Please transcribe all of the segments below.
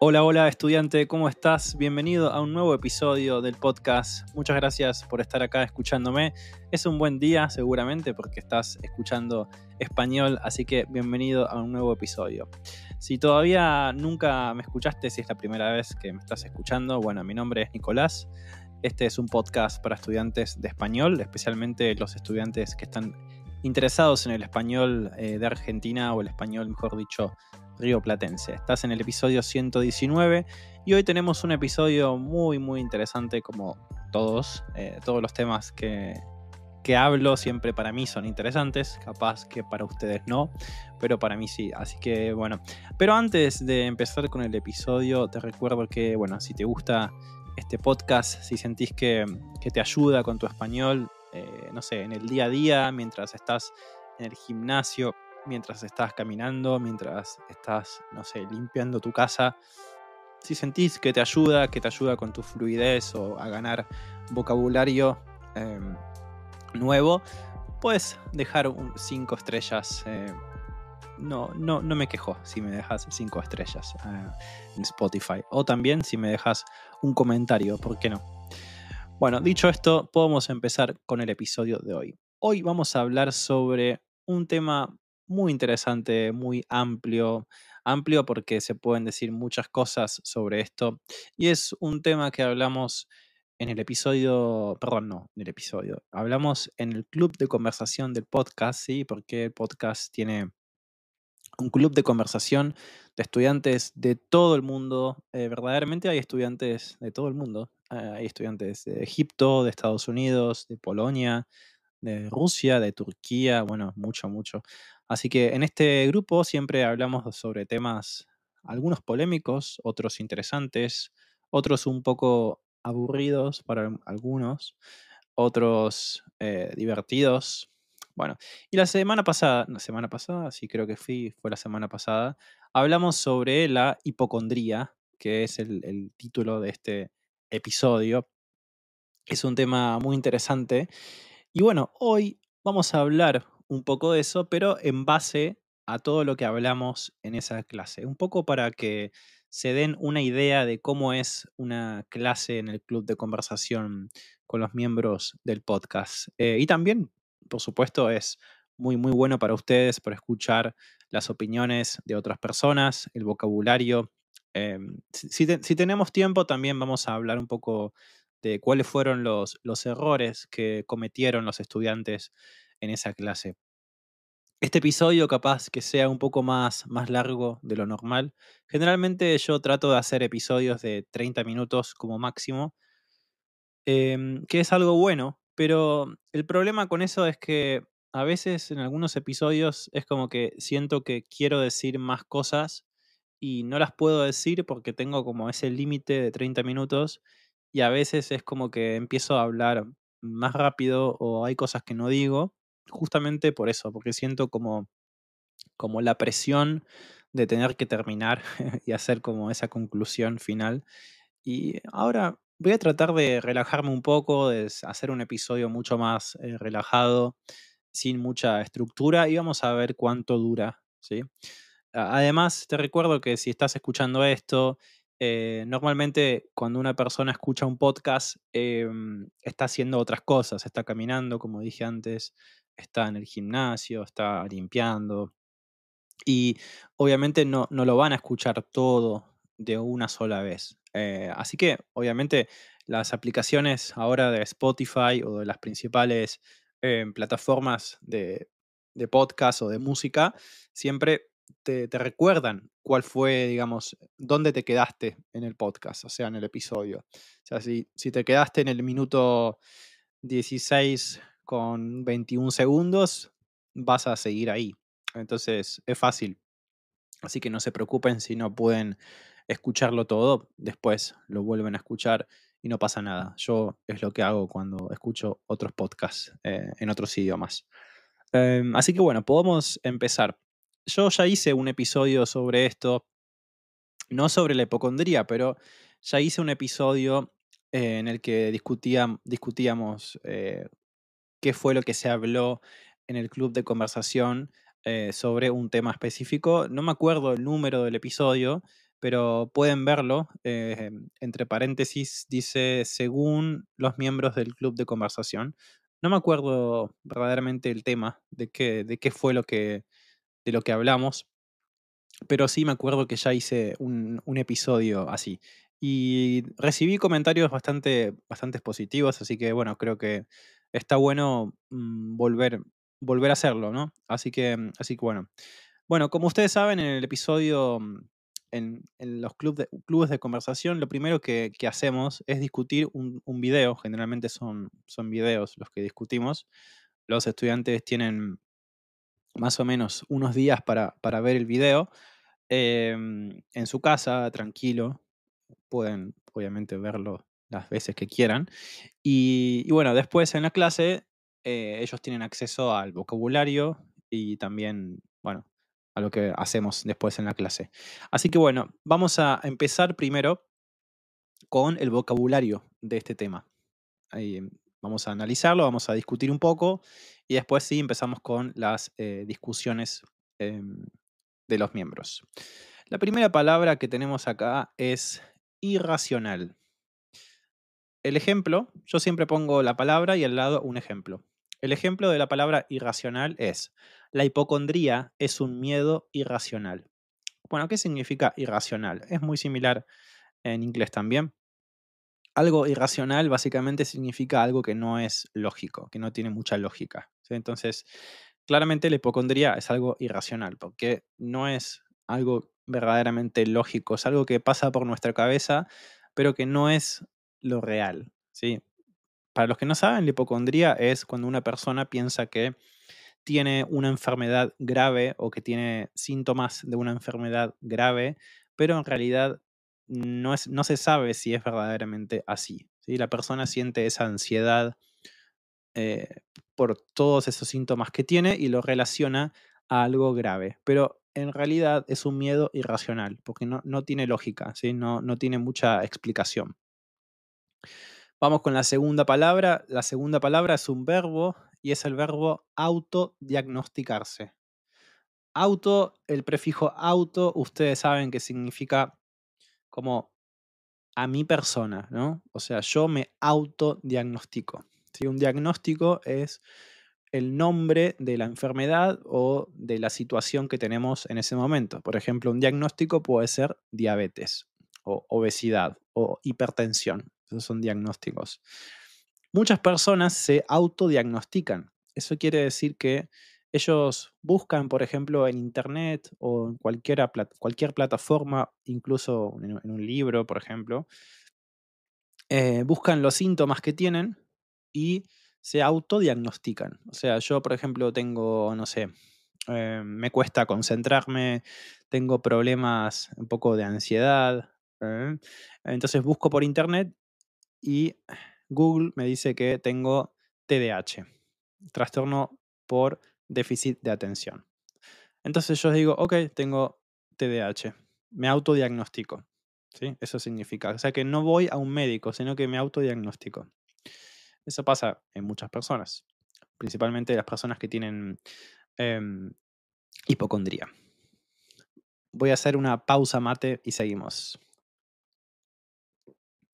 Hola, hola estudiante, ¿cómo estás? Bienvenido a un nuevo episodio del podcast. Muchas gracias por estar acá escuchándome. Es un buen día seguramente porque estás escuchando español, así que bienvenido a un nuevo episodio. Si todavía nunca me escuchaste, si es la primera vez que me estás escuchando, bueno, mi nombre es Nicolás. Este es un podcast para estudiantes de español, especialmente los estudiantes que están interesados en el español de Argentina o el español, mejor dicho, rioplatense. Estás en el episodio 119 y hoy tenemos un episodio muy interesante como todos. Todos los temas que hablo siempre para mí son interesantes, capaz que para ustedes no, pero para mí sí. Así que bueno, pero antes de empezar con el episodio, te recuerdo que, bueno, si te gusta este podcast, si sentís que te ayuda con tu español, no sé, en el día a día, mientras estás en el gimnasio, mientras estás caminando, mientras estás, no sé, limpiando tu casa, si sentís que te ayuda con tu fluidez o a ganar vocabulario nuevo, puedes dejar 5 estrellas. No me quejo si me dejas 5 estrellas en Spotify. O también si me dejas un comentario, ¿por qué no? Bueno, dicho esto, podemos empezar con el episodio de hoy. Hoy vamos a hablar sobre un tema muy interesante, muy amplio, amplio porque se pueden decir muchas cosas sobre esto, y es un tema que hablamos en el episodio, perdón, no, en el episodio, hablamos en el club de conversación del podcast, ¿sí? Porque el podcast tiene un club de conversación de estudiantes de todo el mundo. Verdaderamente hay estudiantes de todo el mundo. Hay estudiantes de Egipto, de Estados Unidos, de Polonia, de Rusia, de Turquía, bueno, mucho. Así que en este grupo siempre hablamos sobre temas, algunos polémicos, otros interesantes, otros un poco aburridos para algunos, otros divertidos. Bueno, y la semana pasada, sí creo que fue la semana pasada, hablamos sobre la hipocondría, que es el título de este episodio. Es un tema muy interesante y bueno, hoy vamos a hablar un poco de eso, pero en base a todo lo que hablamos en esa clase. Un poco para que se den una idea de cómo es una clase en el club de conversación con los miembros del podcast. Y también, por supuesto, es muy bueno para ustedes, para escuchar las opiniones de otras personas, el vocabulario. Si tenemos tiempo, también vamos a hablar un poco de cuáles fueron los errores que cometieron los estudiantes en esa clase. Este episodio capaz que sea un poco más largo de lo normal. Generalmente yo trato de hacer episodios de 30 minutos como máximo, que es algo bueno, pero el problema con eso es que a veces en algunos episodios es como que siento que quiero decir más cosas y no las puedo decir porque tengo como ese límite de 30 minutos y a veces es como que empiezo a hablar más rápido o hay cosas que no digo, justamente por eso, porque siento como la presión de tener que terminar y hacer como esa conclusión final. Y ahora voy a tratar de relajarme un poco, de hacer un episodio mucho más relajado, sin mucha estructura, y vamos a ver cuánto dura, ¿sí? Además, te recuerdo que si estás escuchando esto, normalmente cuando una persona escucha un podcast, está haciendo otras cosas, está caminando, como dije antes, está en el gimnasio, está limpiando, y obviamente no lo van a escuchar todo de una sola vez. Así que obviamente las aplicaciones ahora de Spotify o de las principales plataformas de podcast o de música siempre te recuerdan cuál fue, digamos, dónde te quedaste en el podcast, o sea, en el episodio. O sea, si te quedaste en el minuto 16 con 21 segundos, vas a seguir ahí. Entonces es fácil. Así que no se preocupen si no pueden escucharlo todo. Después lo vuelven a escuchar y no pasa nada. Yo es lo que hago cuando escucho otros podcasts en otros idiomas. Así que bueno, podemos empezar. Yo ya hice un episodio sobre esto, no sobre la hipocondría, pero ya hice un episodio en el que discutíamos qué fue lo que se habló en el club de conversación sobre un tema específico. No me acuerdo el número del episodio, pero pueden verlo. Entre paréntesis dice según los miembros del club de conversación. No me acuerdo verdaderamente el tema, de qué fue de lo que hablamos, pero sí me acuerdo que ya hice un episodio así. Y recibí comentarios bastante positivos, así que bueno, creo que está bueno volver a hacerlo, ¿no? Así que bueno. Bueno, como ustedes saben, en el episodio, en los clubes de conversación, lo primero que hacemos es discutir un video. Generalmente son videos los que discutimos. Los estudiantes tienen más o menos unos días para ver el video en su casa, tranquilo. Pueden, obviamente, verlo las veces que quieran. Y bueno, después en la clase ellos tienen acceso al vocabulario y también, bueno, a lo que hacemos después en la clase. Así que bueno, vamos a empezar primero con el vocabulario de este tema. Ahí, vamos a analizarlo, vamos a discutir un poco y después sí empezamos con las discusiones em, de los miembros. La primera palabra que tenemos acá es irracional. El ejemplo, yo siempre pongo la palabra y al lado un ejemplo. El ejemplo de la palabra irracional es: la hipocondría es un miedo irracional. Bueno, ¿qué significa irracional? Es muy similar en inglés también. Algo irracional básicamente significa algo que no es lógico, que no tiene mucha lógica, ¿sí? Entonces, claramente la hipocondría es algo irracional, porque no es algo verdaderamente lógico, es algo que pasa por nuestra cabeza, pero que no es lo real, ¿sí? Para los que no saben, la hipocondría es cuando una persona piensa que tiene una enfermedad grave o que tiene síntomas de una enfermedad grave, pero en realidad no se sabe si es verdaderamente así, ¿sí? La persona siente esa ansiedad eh, por todos esos síntomas que tiene y lo relaciona a algo grave, pero en realidad es un miedo irracional, porque no tiene lógica, ¿sí? No tiene mucha explicación. Vamos con la segunda palabra. La segunda palabra es un verbo y es el verbo autodiagnosticarse. Auto, el prefijo auto, ustedes saben que significa como a mi persona, ¿no? O sea, yo me autodiagnostico. ¿Sí? Un diagnóstico es el nombre de la enfermedad o de la situación que tenemos en ese momento. Por ejemplo, un diagnóstico puede ser diabetes o obesidad o hipertensión. Esos son diagnósticos. Muchas personas se autodiagnostican. Eso quiere decir que ellos buscan, por ejemplo, en internet o en cualquier plataforma, incluso en un libro, por ejemplo, buscan los síntomas que tienen y se autodiagnostican. O sea, yo, por ejemplo, tengo, no sé, me cuesta concentrarme, tengo problemas un poco de ansiedad. ¿Eh? Entonces busco por internet y Google me dice que tengo TDAH, trastorno por déficit de atención. Entonces yo digo, ok, tengo TDAH, me autodiagnostico. ¿Sí? Eso significa. O sea que no voy a un médico, sino que me autodiagnostico. Eso pasa en muchas personas, principalmente las personas que tienen em, hipocondría. Voy a hacer una pausa mate y seguimos.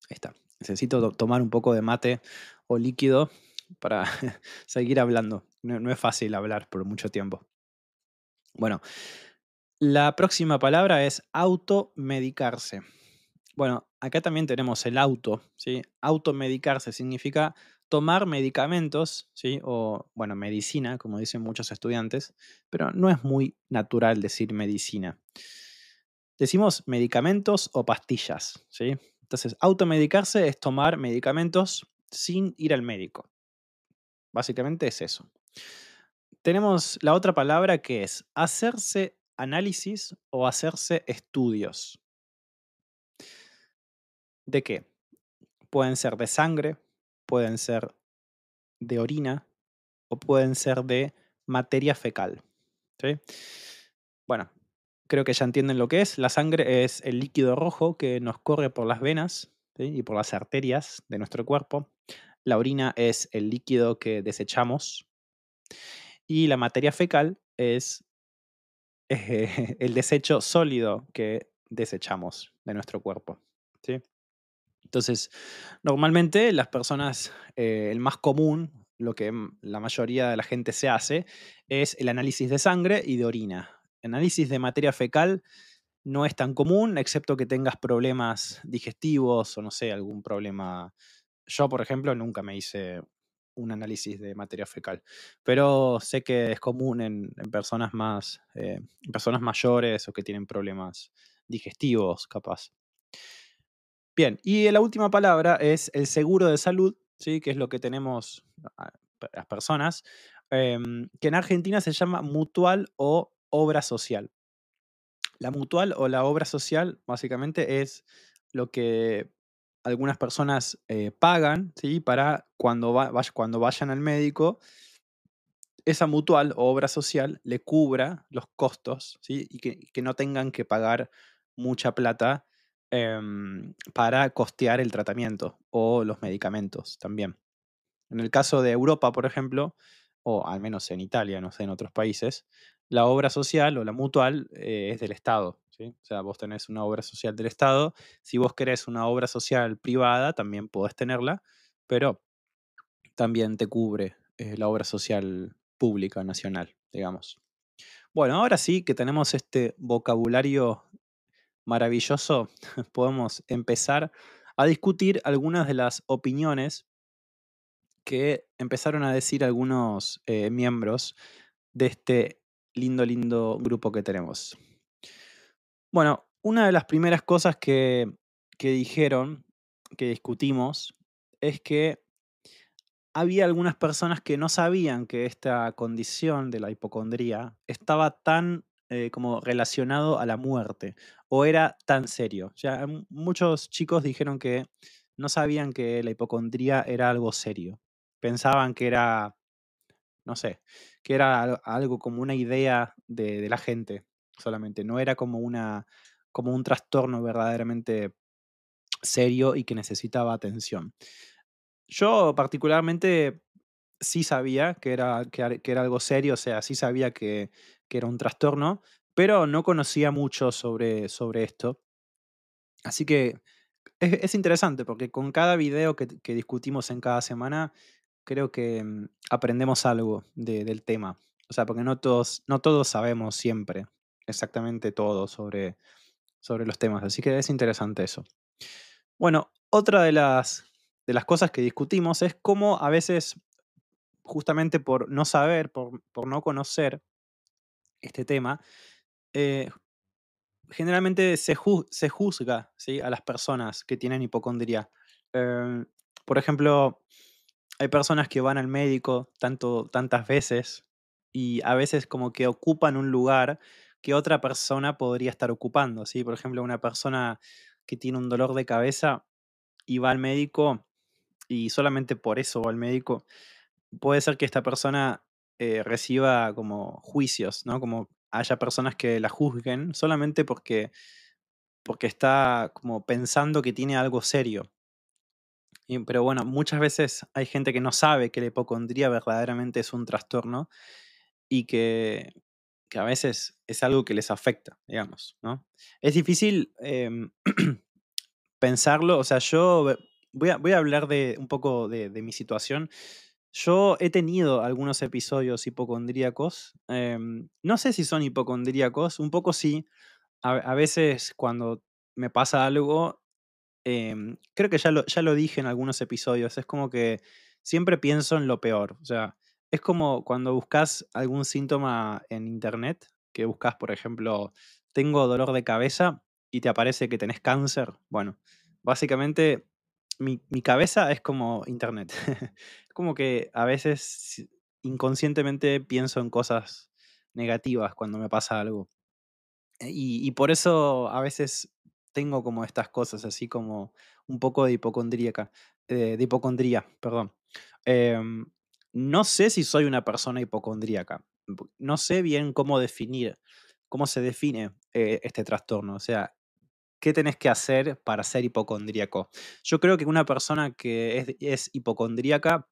Ahí está. Necesito tomar un poco de mate o líquido para seguir hablando. No es fácil hablar por mucho tiempo. Bueno, la próxima palabra es automedicarse. Bueno, acá también tenemos el auto, ¿sí? Automedicarse significa tomar medicamentos, ¿sí? O, bueno, medicina, como dicen muchos estudiantes, pero no es muy natural decir medicina. Decimos medicamentos o pastillas, ¿sí? Entonces, automedicarse es tomar medicamentos sin ir al médico. Básicamente es eso. Tenemos la otra palabra que es hacerse análisis o hacerse estudios. ¿De qué? Pueden ser de sangre, pueden ser de orina o pueden ser de materia fecal. ¿Sí? Bueno, creo que ya entienden lo que es. La sangre es el líquido rojo que nos corre por las venas, ¿sí? Y por las arterias de nuestro cuerpo. La orina es el líquido que desechamos. Y la materia fecal es el desecho sólido que desechamos de nuestro cuerpo, ¿sí? Entonces, normalmente las personas, el más común, lo que la mayoría de la gente se hace, es el análisis de sangre y de orina. El análisis de materia fecal no es tan común, excepto que tengas problemas digestivos o no sé, algún problema. Yo, por ejemplo, nunca me hice un análisis de materia fecal, pero sé que es común en personas más, en personas mayores o que tienen problemas digestivos, capaz. Bien, y la última palabra es el seguro de salud, ¿sí? Que es lo que tenemos las personas, que en Argentina se llama mutual o obra social. La mutual o la obra social básicamente es lo que algunas personas pagan, ¿sí? Para cuando vayan al médico, esa mutual o obra social le cubra los costos, ¿sí? Y que no tengan que pagar mucha plata para costear el tratamiento o los medicamentos también. En el caso de Europa, por ejemplo, o al menos en Italia, no sé, en otros países, la obra social o la mutual es del Estado, ¿sí? O sea, vos tenés una obra social del Estado. Si vos querés una obra social privada, también podés tenerla, pero también te cubre la obra social pública nacional, digamos. Bueno, ahora sí que tenemos este vocabulario maravilloso, podemos empezar a discutir algunas de las opiniones que empezaron a decir algunos miembros de este lindo grupo que tenemos. Bueno, una de las primeras cosas que dijeron, que discutimos, es que había algunas personas que no sabían que esta condición de la hipocondría estaba tan como relacionado a la muerte o era tan serio. O sea, muchos chicos dijeron que no sabían que la hipocondría era algo serio. Pensaban que era, no sé, que era algo como una idea de la gente solamente. No era como un trastorno verdaderamente serio y que necesitaba atención. Yo particularmente sí sabía que era algo serio, o sea, sí sabía que era un trastorno, pero no conocía mucho sobre esto. Así que es interesante porque con cada video que discutimos en cada semana, creo que aprendemos algo del tema. O sea, porque no todos sabemos siempre exactamente todo sobre los temas, así que es interesante eso. Bueno, otra de las cosas que discutimos es cómo a veces, justamente por no saber, por no conocer este tema, eh, generalmente se juzga, ¿sí? A las personas que tienen hipocondría. Eh, por ejemplo, hay personas que van al médico tantas veces y a veces como que ocupan un lugar que otra persona podría estar ocupando, ¿sí? Por ejemplo, una persona que tiene un dolor de cabeza y va al médico y solamente por eso va al médico, puede ser que esta persona reciba como juicios, ¿no? Como haya personas que la juzguen solamente porque está como pensando que tiene algo serio. Pero bueno, muchas veces hay gente que no sabe que la hipocondría verdaderamente es un trastorno y que a veces es algo que les afecta, digamos, ¿no? Es difícil pensarlo, o sea, voy a hablar de un poco de mi situación. Yo he tenido algunos episodios hipocondríacos. No sé si son hipocondríacos, un poco sí. A veces cuando me pasa algo, creo que ya lo dije en algunos episodios, es como que siempre pienso en lo peor. O sea, es como cuando buscas algún síntoma en internet, que buscas, por ejemplo, tengo dolor de cabeza y te aparece que tenés cáncer. Bueno, básicamente mi cabeza es como internet. Es como que a veces inconscientemente pienso en cosas negativas cuando me pasa algo. Y por eso a veces tengo como estas cosas, así como un poco de hipocondría, perdón. Em, no sé si soy una persona hipocondríaca. No sé bien cómo se define este trastorno. O sea, ¿qué tenés que hacer para ser hipocondríaco? Yo creo que una persona que es hipocondríaca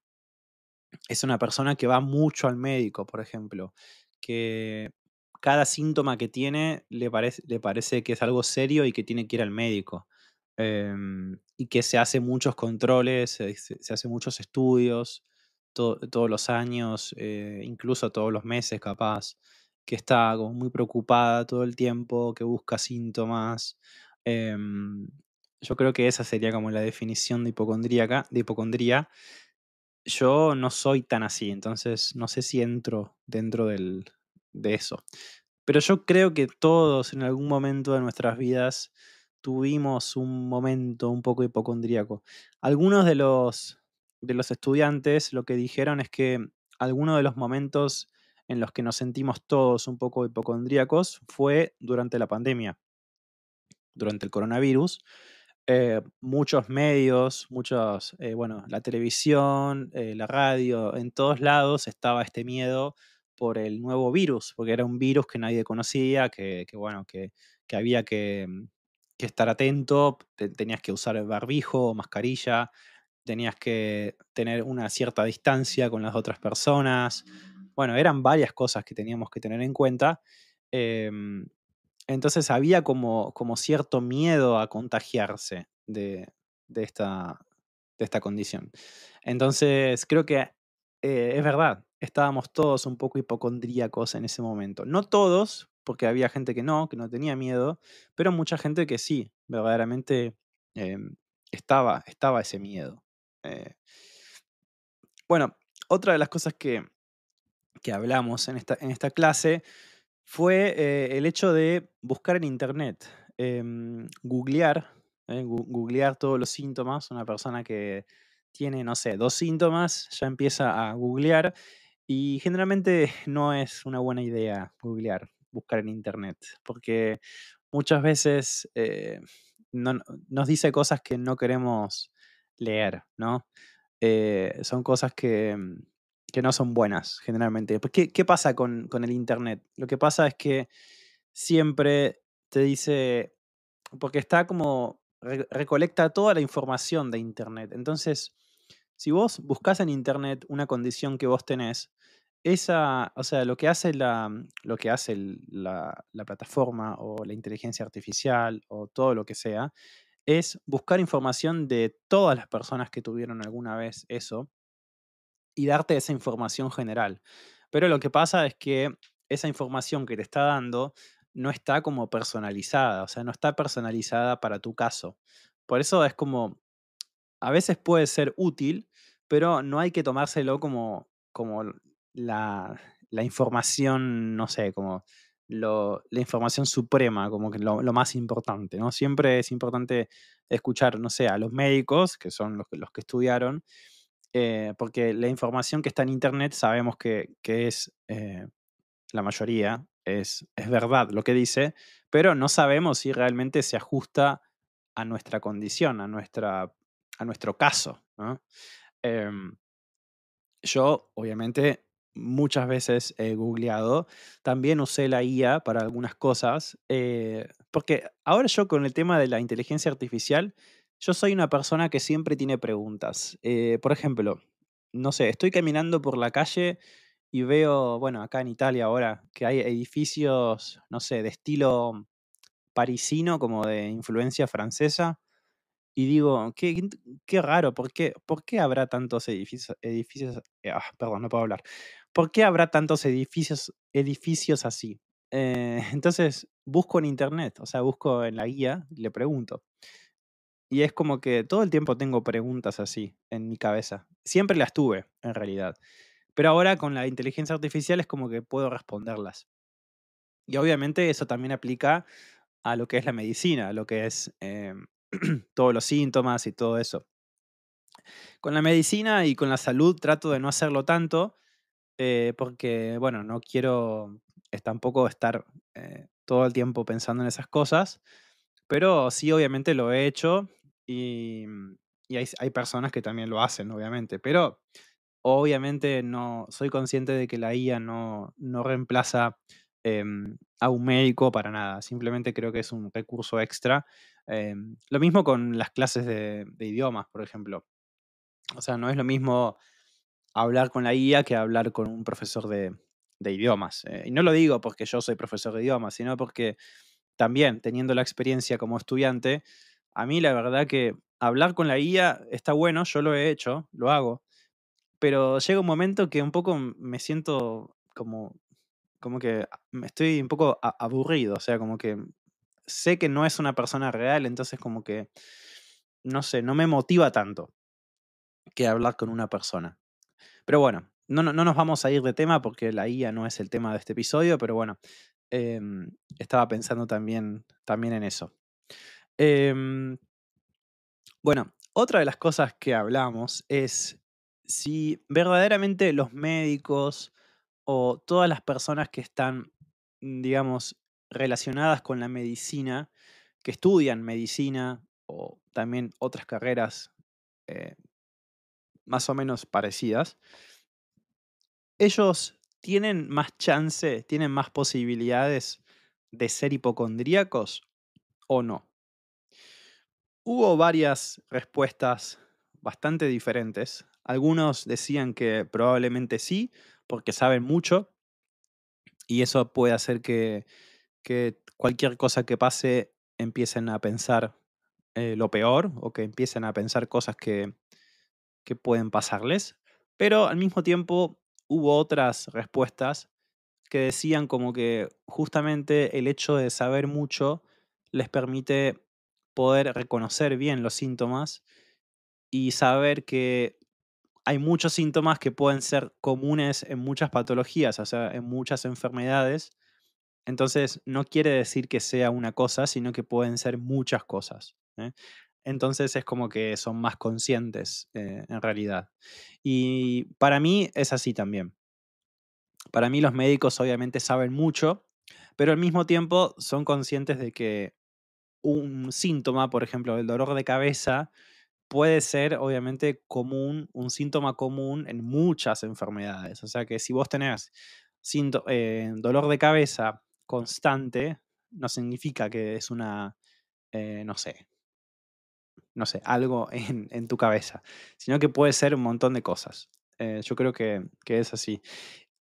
es una persona que va mucho al médico, por ejemplo, que cada síntoma que tiene le parece que es algo serio y que tiene que ir al médico. Y que se hace muchos controles, se hace muchos estudios todos los años, incluso todos los meses capaz, que está como muy preocupada todo el tiempo, que busca síntomas. Em, yo creo que esa sería como la definición de hipocondría. Yo no soy tan así, entonces no sé si entro dentro de eso. Pero yo creo que todos en algún momento de nuestras vidas tuvimos un momento un poco hipocondríaco. Algunos de los estudiantes lo que dijeron es que algunos de los momentos en los que nos sentimos todos un poco hipocondríacos fue durante la pandemia, durante el coronavirus. Muchos medios, bueno, la televisión, la radio, en todos lados estaba este miedo por el nuevo virus, porque era un virus que nadie conocía, bueno, que había que estar atento, tenías que usar el barbijo o mascarilla, tenías que tener una cierta distancia con las otras personas. Bueno, eran varias cosas que teníamos que tener en cuenta. em, entonces había como cierto miedo a contagiarse de esta condición. Entonces creo que es verdad, estábamos todos un poco hipocondríacos en ese momento. No todos, porque había gente que no tenía miedo, pero mucha gente que sí, verdaderamente estaba ese miedo. Eh, bueno, otra de las cosas que hablamos en esta clase fue el hecho de buscar en internet, googlear, googlear todos los síntomas. Una persona que tiene, no sé, 2 síntomas, ya empieza a googlear y generalmente no es una buena idea googlear, buscar en internet, porque muchas veces nos dice cosas que no queremos leer, ¿no? Son cosas que no son buenas generalmente. Pues, ¿qué pasa con el internet? Lo que pasa es que siempre te dice, porque está como recolecta toda la información de internet. Entonces, si vos buscas en internet una condición que vos tenés, o sea, lo que hace la plataforma o la inteligencia artificial o todo lo que sea, es buscar información de todas las personas que tuvieron alguna vez eso y darte esa información general. Pero lo que pasa es que esa información que te está dando no está como personalizada, o sea, no está personalizada para tu caso. Por eso es como, a veces puede ser útil, pero no hay que tomárselo como la información, no sé, como la información suprema, como que lo más importante, ¿no? Siempre es importante escuchar, no sé, a los médicos, que son los que estudiaron, porque la información que está en internet sabemos que es la mayoría, es verdad lo que dice, pero no sabemos si realmente se ajusta a nuestra condición, a nuestro caso, ¿no? Em, yo, obviamente, muchas veces he googleado. También usé la IA para algunas cosas, porque ahora yo con el tema de la inteligencia artificial, yo soy una persona que siempre tiene preguntas. Por ejemplo, no sé, estoy caminando por la calle y veo, bueno, acá en Italia ahora, que hay edificios, no sé, de estilo parisino, como de influencia francesa. Y digo, qué raro, ¿por qué habrá tantos edificios, perdón, no puedo hablar. ¿Por qué habrá tantos edificios así? Entonces busco en internet, o sea, busco en la guía, y le pregunto. Y es como que todo el tiempo tengo preguntas así en mi cabeza. Siempre las tuve, en realidad. Pero ahora con la inteligencia artificial es como que puedo responderlas. Y obviamente eso también aplica a lo que es la medicina, a lo que es todos los síntomas y todo eso. Con la medicina y con la salud trato de no hacerlo tanto, porque, bueno, no quiero tampoco estar todo el tiempo pensando en esas cosas, pero sí, obviamente lo he hecho y hay personas que también lo hacen, obviamente, pero obviamente no soy consciente de que la IA no reemplaza a un médico para nada, simplemente creo que es un recurso extra. Lo mismo con las clases de idiomas, por ejemplo. O sea, no es lo mismo hablar con la IA que hablar con un profesor de idiomas. Y no lo digo porque yo soy profesor de idiomas, sino porque también teniendo la experiencia como estudiante, a mí la verdad que hablar con la guía está bueno, yo lo he hecho, lo hago, pero llega un momento que un poco me siento como que me estoy un poco aburrido, o sea, como que sé que no es una persona real, entonces como que, no sé, no me motiva tanto que hablar con una persona. Pero bueno, no nos vamos a ir de tema porque la IA no es el tema de este episodio, pero bueno, estaba pensando también en eso. Em, bueno, otra de las cosas que hablamos es si verdaderamente los médicos o todas las personas que están, digamos, relacionadas con la medicina, que estudian medicina o también otras carreras eh, más o menos parecidas, ellos tienen más chance, tienen más posibilidades de ser hipocondríacos o no. Hubo varias respuestas bastante diferentes. Algunos decían que probablemente sí, porque saben mucho y eso puede hacer que cualquier cosa que pase empiecen a pensar lo peor o que empiecen a pensar cosas que pueden pasarles. Pero al mismo tiempo hubo otras respuestas que decían como que justamente el hecho de saber mucho les permite poder reconocer bien los síntomas y saber que hay muchos síntomas que pueden ser comunes en muchas patologías, o sea, en muchas enfermedades. Entonces, no quiere decir que sea una cosa, sino que pueden ser muchas cosas. ¿Eh? Entonces es como que son más conscientes en realidad. Y para mí es así también. Para mí los médicos obviamente saben mucho, pero al mismo tiempo son conscientes de que un síntoma, por ejemplo, el dolor de cabeza, puede ser obviamente común, un síntoma común en muchas enfermedades. O sea que si vos tenés dolor de cabeza constante, no significa que es no sé, no sé, algo en tu cabeza, sino que puede ser un montón de cosas. Yo creo que es así.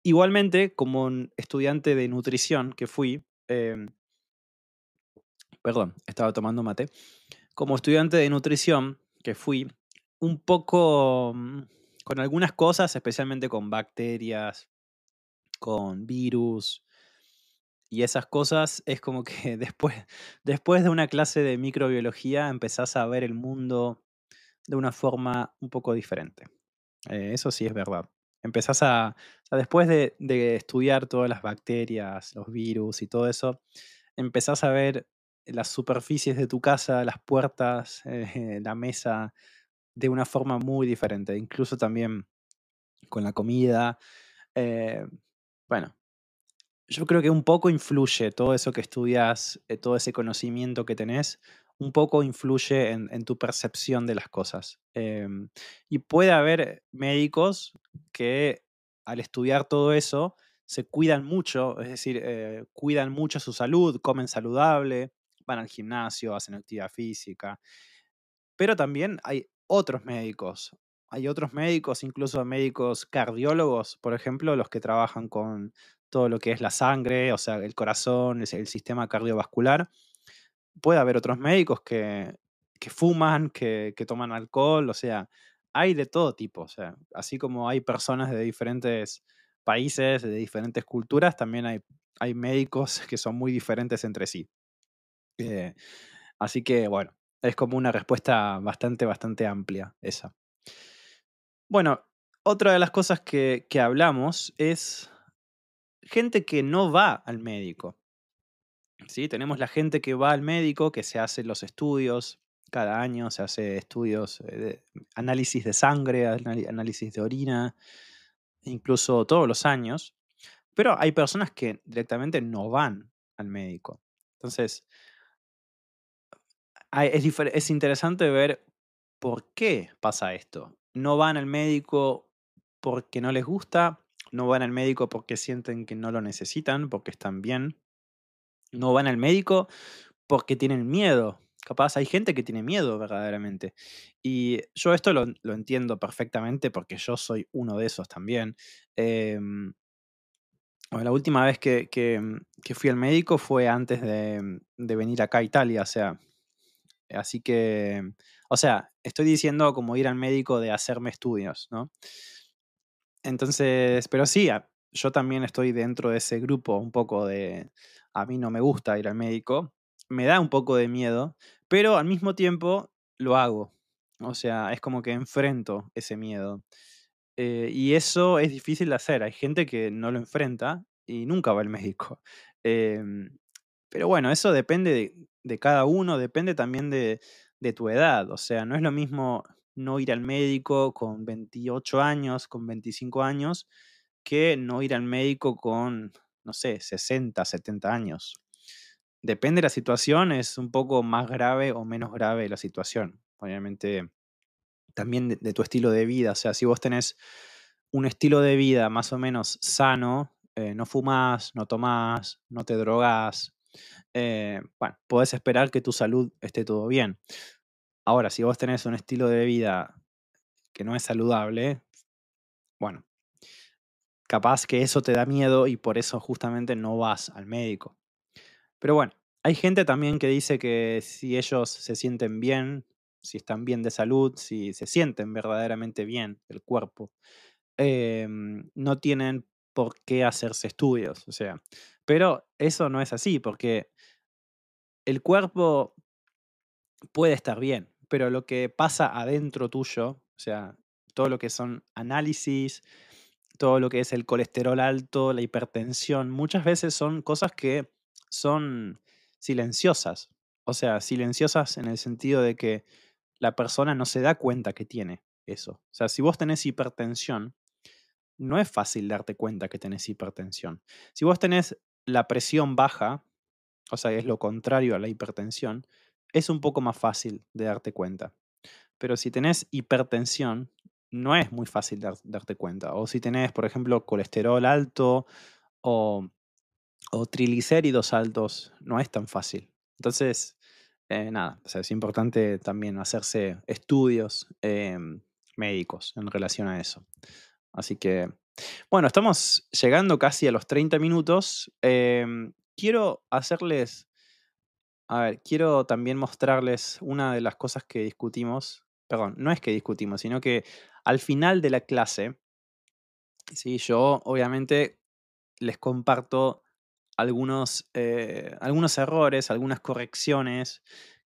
Igualmente, como un estudiante de nutrición que fui, perdón, estaba tomando mate. Como estudiante de nutrición que fui, un poco con algunas cosas, especialmente con bacterias, con virus y esas cosas, es como que después de una clase de microbiología empezás a ver el mundo de una forma un poco diferente. Eso sí es verdad. O sea, después de estudiar todas las bacterias, los virus y todo eso, empezás a ver las superficies de tu casa, las puertas, la mesa, de una forma muy diferente, incluso también con la comida. Eh, bueno, yo creo que un poco influye todo eso que estudias, todo ese conocimiento que tenés, un poco influye en tu percepción de las cosas. Y puede haber médicos que al estudiar todo eso se cuidan mucho, es decir, cuidan mucho su salud, comen saludable, van al gimnasio, hacen actividad física, pero también hay otros médicos. Hay otros médicos, incluso médicos cardiólogos, por ejemplo, los que trabajan con todo lo que es la sangre, o sea, el corazón, el sistema cardiovascular. Puede haber otros médicos que fuman, que toman alcohol, o sea, hay de todo tipo. O sea, así como hay personas de diferentes países, de diferentes culturas, también hay médicos que son muy diferentes entre sí. Eh, Así que bueno, es como una respuesta bastante amplia esa. Bueno, otra de las cosas que hablamos es gente que no va al médico. ¿Sí? Tenemos la gente que va al médico, que se hace los estudios, cada año se hace estudios, análisis de sangre, análisis de orina, incluso todos los años. Pero hay personas que directamente no van al médico. Entonces, es interesante ver por qué pasa esto. No van al médico porque no les gusta, no van al médico porque sienten que no lo necesitan, porque están bien. No van al médico porque tienen miedo. Capaz hay gente que tiene miedo verdaderamente. Y yo esto lo entiendo perfectamente porque yo soy uno de esos también. Em, Bueno, la última vez que fui al médico fue antes de venir acá a Italia, o sea, así que, o sea, estoy diciendo como ir al médico de hacerme estudios, ¿no? Entonces, pero sí, yo también estoy dentro de ese grupo un poco de, a mí no me gusta ir al médico, me da un poco de miedo, pero al mismo tiempo lo hago. O sea, es como que enfrento ese miedo. Y eso es difícil de hacer. Hay gente que no lo enfrenta y nunca va al médico. Em, pero bueno, eso depende de cada uno, depende también de tu edad. O sea, no es lo mismo no ir al médico con 28 años, con 25 años, que no ir al médico con, no sé, 60, 70 años. Depende de la situación, es un poco más grave o menos grave la situación. Obviamente también de tu estilo de vida. O sea, si vos tenés un estilo de vida más o menos sano, no fumás, no tomás, no te drogás, bueno, podés esperar que tu salud esté todo bien. Ahora, si vos tenés un estilo de vida que no es saludable, bueno, capaz que eso te da miedo y por eso justamente no vas al médico. Pero bueno, hay gente también que dice que si ellos se sienten bien, si están bien de salud, si se sienten verdaderamente bien el cuerpo, no tienen por qué hacerse estudios, o sea, pero eso no es así, porque el cuerpo puede estar bien, pero lo que pasa adentro tuyo, o sea, todo lo que son análisis, todo lo que es el colesterol alto, la hipertensión, muchas veces son cosas que son silenciosas, o sea, silenciosas en el sentido de que la persona no se da cuenta que tiene eso. O sea, si vos tenés hipertensión, no es fácil darte cuenta que tenés hipertensión. Si vos tenés la presión baja, o sea, es lo contrario a la hipertensión, es un poco más fácil de darte cuenta. Pero si tenés hipertensión, no es muy fácil darte cuenta. O si tenés, por ejemplo, colesterol alto o, o triglicéridos altos, no es tan fácil. Entonces, nada, o sea, es importante también hacerse estudios médicos en relación a eso. Así que, bueno, estamos llegando casi a los 30 minutos. Quiero hacerles, a ver, quiero también mostrarles una de las cosas que discutimos. Perdón, no es que discutimos, sino que al final de la clase, sí, yo obviamente les comparto algunos errores, algunas correcciones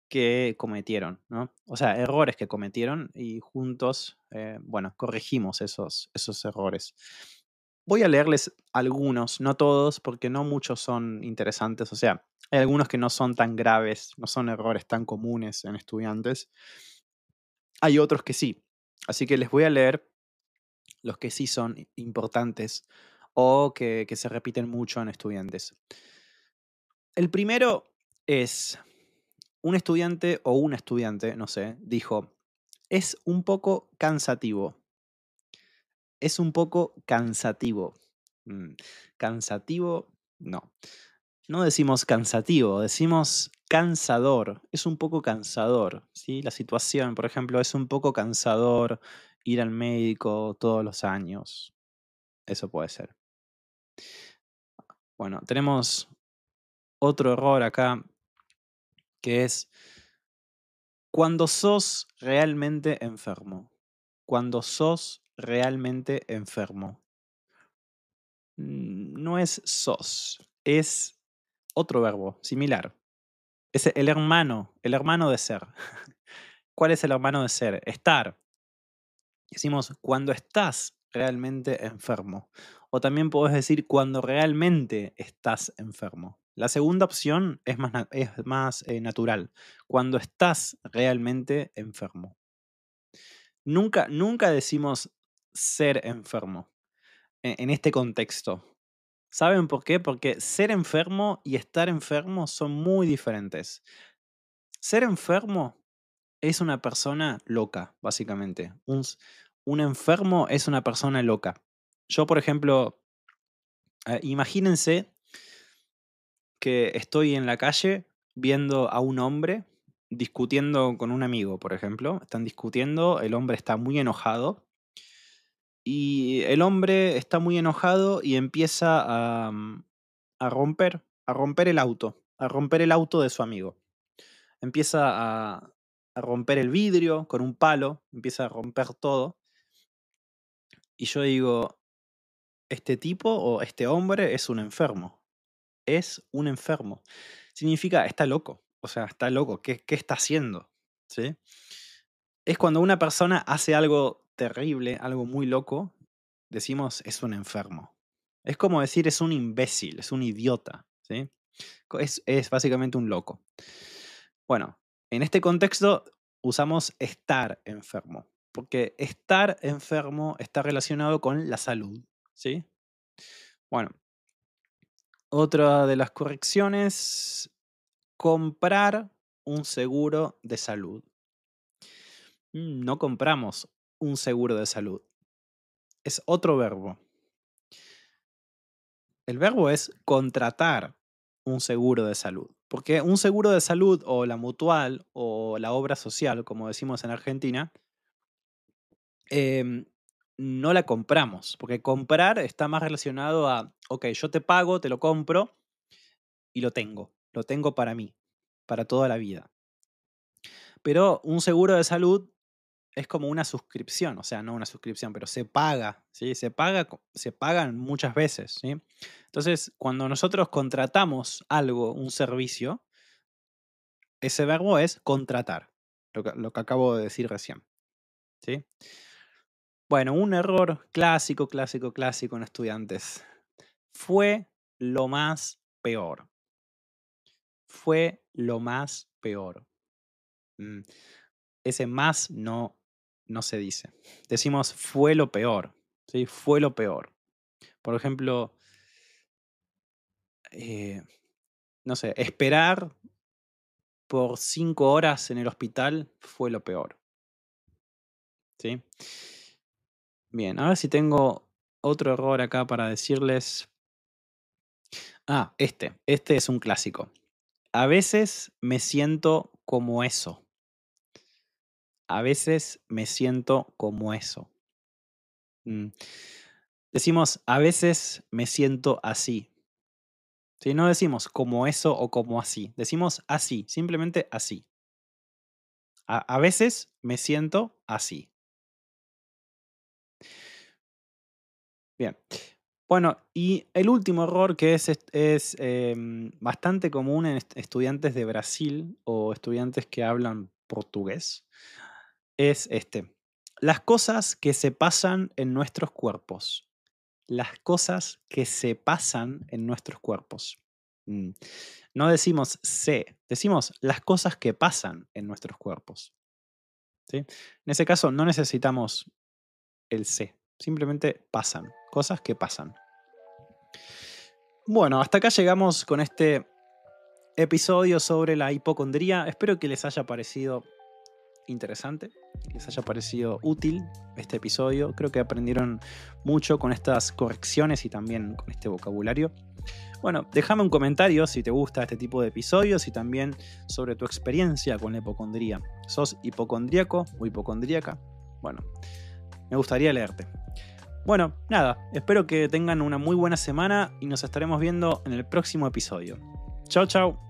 que cometieron, ¿no? O sea, errores que cometieron y juntos, bueno, corregimos esos errores. Voy a leerles algunos, no todos, porque no muchos son interesantes. O sea, hay algunos que no son tan graves, no son errores tan comunes en estudiantes. Hay otros que sí. Así que les voy a leer los que sí son importantes o que se repiten mucho en estudiantes. El primero es un estudiante o una estudiante, no sé, dijo, es un poco cansativo. Es un poco cansativo. Mm, Cansativo, no. No decimos cansativo, decimos cansador. Es un poco cansador, ¿sí? La situación, por ejemplo, es un poco cansador ir al médico todos los años. Eso puede ser. Bueno, tenemos otro error acá que es cuando sos realmente enfermo. Cuando sos realmente enfermo. No es sos, es otro verbo similar. Es el hermano de ser. ¿Cuál es el hermano de ser? Estar. Decimos cuando estás realmente enfermo. O también podés decir cuando realmente estás enfermo. La segunda opción es más natural. Cuando estás realmente enfermo. Nunca decimos ser enfermo en este contexto. ¿Saben por qué? Porque ser enfermo y estar enfermo son muy diferentes. Ser enfermo es una persona loca, básicamente. Un enfermo es una persona loca. Yo, por ejemplo, imagínense que estoy en la calle viendo a un hombre discutiendo con un amigo, por ejemplo. Están discutiendo, el hombre está muy enojado Y el hombre está muy enojado y empieza a romper el auto de su amigo. Empieza a romper el vidrio con un palo, empieza a romper todo. Y yo digo, este tipo o este hombre es un enfermo. Es un enfermo. Significa, está loco. O sea, está loco. ¿Qué está haciendo? ¿Sí? Es cuando una persona hace algo terrible, algo muy loco, decimos es un enfermo. Es como decir es un imbécil, es un idiota. ¿Sí? Es básicamente un loco. Bueno, en este contexto usamos estar enfermo, porque estar enfermo está relacionado con la salud. ¿Sí? Bueno, otra de las correcciones, comprar un seguro de salud. No compramos un seguro de salud. Es otro verbo. El verbo es contratar un seguro de salud. Porque un seguro de salud o la mutual o la obra social, como decimos en Argentina, no la compramos. Porque comprar está más relacionado a, ok, yo te pago, te lo compro y lo tengo. Lo tengo para mí, para toda la vida. Pero un seguro de salud es como una suscripción, o sea, no una suscripción, pero se paga, ¿sí? Se pagan muchas veces, ¿sí? Entonces, cuando nosotros contratamos algo, un servicio, ese verbo es contratar, lo que acabo de decir recién, ¿sí? Bueno, un error clásico en estudiantes. Fue lo más peor. Fue lo más peor. Ese más no se dice. Decimos fue lo peor, ¿sí? Fue lo peor. Por ejemplo, no sé, esperar por 5 horas en el hospital fue lo peor. ¿Sí? Bien, a ver si tengo otro error acá para decirles. Este es un clásico. A veces me siento como eso. A veces me siento como eso. Mm. Decimos, a veces me siento así. ¿Sí? No decimos como eso o como así. Decimos así, simplemente así. A veces me siento así. Bien. Bueno, y el último error que es bastante común en estudiantes de Brasil o estudiantes que hablan portugués es este. Las cosas que se pasan en nuestros cuerpos. Las cosas que se pasan en nuestros cuerpos. No decimos se, decimos las cosas que pasan en nuestros cuerpos. ¿Sí? En ese caso no necesitamos el se, simplemente pasan, cosas que pasan. Bueno, hasta acá llegamos con este episodio sobre la hipocondría. Espero que les haya parecido interesante, que les haya parecido útil este episodio. Creo que aprendieron mucho con estas correcciones y también con este vocabulario. Bueno, déjame un comentario si te gusta este tipo de episodios y también sobre tu experiencia con la hipocondría. ¿Sos hipocondríaco o hipocondríaca? Bueno, me gustaría leerte. Bueno, nada, espero que tengan una muy buena semana y nos estaremos viendo en el próximo episodio. Chao, chao.